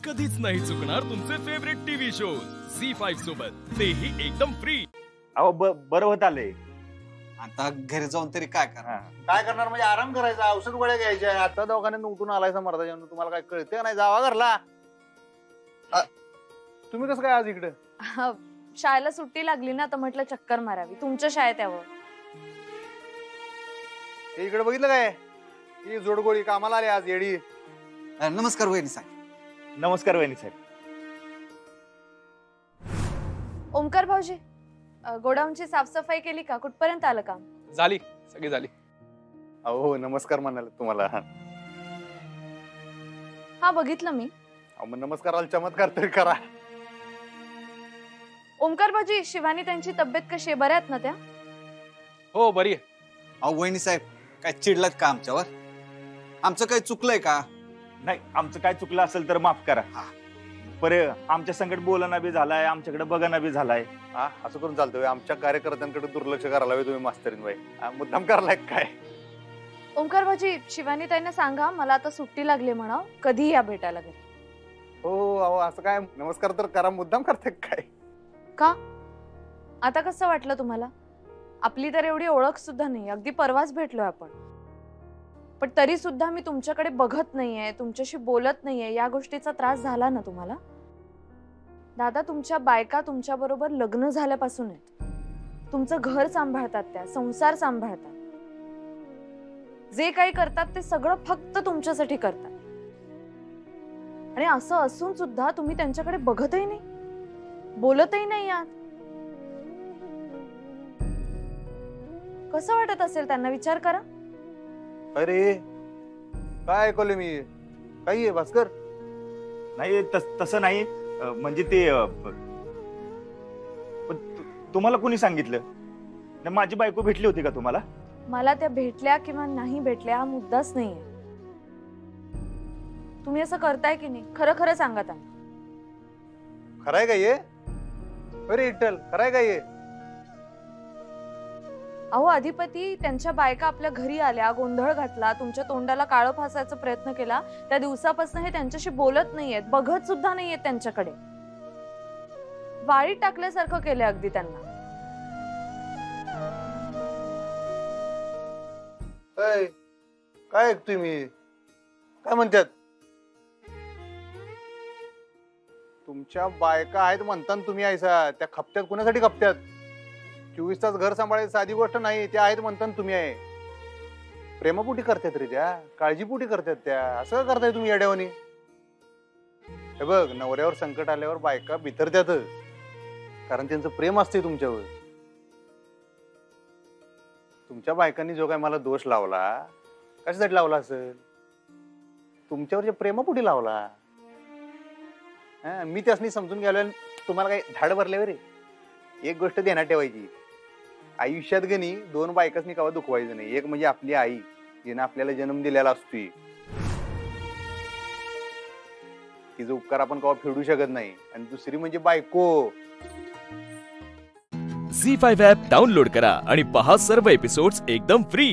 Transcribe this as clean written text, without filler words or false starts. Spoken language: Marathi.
कधीच नाही चुकणार तुमचे फेवरेट टीव्ही शोज झी5 सोबत, तेही एकदम फ्री। अहो बरं होत आलंय। आता घरी जाऊन तरी काय करा? काय करणार म्हणजे आराम करायचा, औषध गोळ्या घ्यायच्या। आता दवाखान्यात उठून आलायसा मर्दा, तुम्हाला काय कळते नाही? जावा घरला। तुम्ही कसं काय आज इकडे? शाळेला सुट्टी लागली ना, तर म्हटलं चक्कर मारावी तुमच्या शाळेत यावं। इकडे बघितलं काय? ही जोडगोळी कामाला आली आज येडी। नमस्कार वहिनी साहेब। नमस्कार वहिनी साहेब। ओमकार भाऊजी, गोडाऊनची साफसफाई केली का? कुठपर्यंत आलं काम? झाली, सगळी झाली। अहो नमस्कार म्हणाले तुम्हाला। हा बघितलं मी। मग नमस्काराला चमत्कार तरी करा। ओमकार भाऊजी, शिवानी त्यांची तब्येत कशी आहे? बऱ्या आहेत ना त्या? हो बरी आहे। अहो वहिनी साहेब, काय चिडलात का आमच्यावर? आमचं काही चुकलंय का? नाही, आमचं काय चुकलं असेल तर माफ करा। पर आमच्या संकट बोलणं बी झालाय, आमच्याकडे बघणं बी झालाय। असं करून चालतोय? आमच्या कार्यकर्त्यांकडे दुर्लक्ष करायला हवे तुम्ही मास्तरीन बाई। मुद्दाम करायला काय? ओमकार भाऊजी, शिवानी ताईंना सांगा मला आता सुट्टी लागली म्हणा, कधी या भेटायला घरी। हो अहो असं काय नमस्कार तर करा, मुद्दाम करते काय? का आता कसं वाटलं तुम्हाला? आपली तर एवढी ओळख सुद्धा नाही, अगदी परवाच भेटलोय आपण, पण तरी सुद्धा मी तुमच्याकडे बघत नाहीये, तुमच्याशी बोलत नाहीये, या गोष्टीचा त्रास झाला ना तुम्हाला? दादा, तुमच्या बायका तुमच्या बरोबर लग्न झाल्यापासून आहेत, तुमचं घर सांभाळतात, त्या संसार सांभाळतात, जे काही करतात ते सगळं फक्त तुमच्यासाठी करतात, आणि असं असून सुद्धा तुम्ही त्यांच्याकडे बघतही नाही, बोलतही नाही आहात। कसं वाटत असेल त्यांना? विचार करा। अरे काय ऐकलं मी? काही आहे भास्कर? नाही तसं नाही, म्हणजे ते तुम्हाला कोणी सांगितलं? माझी बायको भेटली होती का तुम्हाला? मला त्या भेटल्या किंवा नाही भेटल्या हा मुद्दाच नाहीये, तुम्ही असं करताय की नाही खरं खरं सांगा त्यांना। खराय का ये? अरे इट्टल, खराय का ये? अहो अधिपती, त्यांच्या बायका आपल्या घरी आल्या, गोंधळ घातला, तुमच्या तोंडाला काळं फासायचा प्रयत्न केला, त्या दिवसापासून हे त्यांच्याशी बोलत नाहीयेत, बघत सुद्धा नाहीयेत त्यांच्याकडे, वाळीत टाकल्यासारखं केलंय अगदी त्यांना। काय ऐकतोय मी? काय म्हणतात? तुमच्या बायका आहेत म्हणता तुम्ही ऐसा, त्या खपत्यात कुणासाठी खपत्यात? 24 तास घर सांभाळायची साधी गोष्ट नाही, त्या आहेत म्हणता तुम्ही आहे। प्रेमापोटी करतात रे त्या, काळजीपोटी करतात त्या, असं करताय तुम्ही येड्यावानी? हे बघ, नवऱ्यावर संकट आल्यावर बायका बिथरत्यातच, कारण त्यांचं प्रेम असते तुमच्यावर। तुमच्या बायकांनी जो काय मला दोष लावला, कशासाठी लावला असेल? तुमच्यावरच्या प्रेमापोटी लावला। मी त्यासनी समजून गेलो, तुम्हाला काही धाड भरल्यावर रे? एक गोष्ट ध्यानात ठेवायची, आयुष्यात गणी दोन बायकांनी कवा दुखवायचं नाही। एक म्हणजे आपली आई, जिने आपल्याला जन्म दिलेला असतोय, तिचा उपकार आपण कवा फेडू शकत नाही, आणि दुसरी म्हणजे बायको। झी5 ॲप डाउनलोड करा आणि पहा सर्व एपिसोड्स एकदम फ्री।